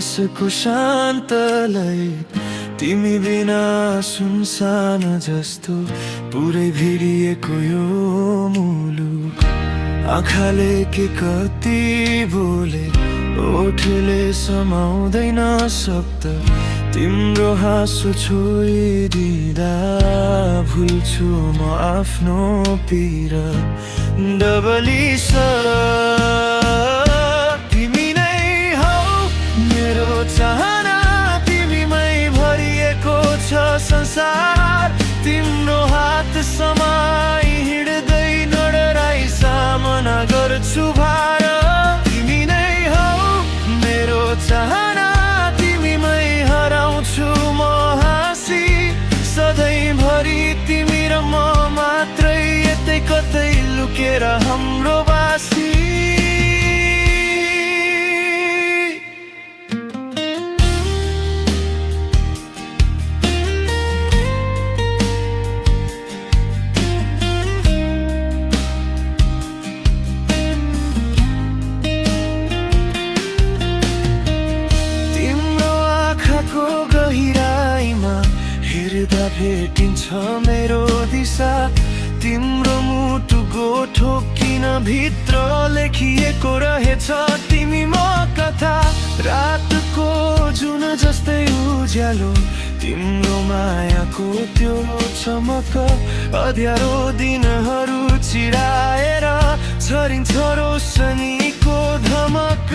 आकाशको शान्तलाई तिमी बिना सुनसान जस्तो पुरै भिडिएको यो मुलुक। आँखाले के कति बोले ओठले समाउँदैन शब्द, तिम्रो हाँसो छोइदिँदा भुल्छु म आफ्नो पीडा। डबलिस तिमी नै हौ मेरो चाहना, तिमीमै भरिएको छ संसार। तिम्रो हात समाई हिँड्दै नडराई सामना गर्छु भार। तिमी नै हौ मेरो चाहना, तिमीमै हराउँछु म हाँसी। सधैँभरि तिमी र म मात्रै यतै कतै लुकेर हाम्रो बासी। गहिराईमा हेर्दा भेटिन्छ मेरो दिशा। तिम्रो मुटुको ठोकिन भित्र लेखिएको रहेछ तिमी म कथा। रातको जुन जस्तै उज्यालो तिम्रो मायाको त्यो चमक। अँध्यारो दिनहरू चिराएर छरिन्छ रोशनीको धमक।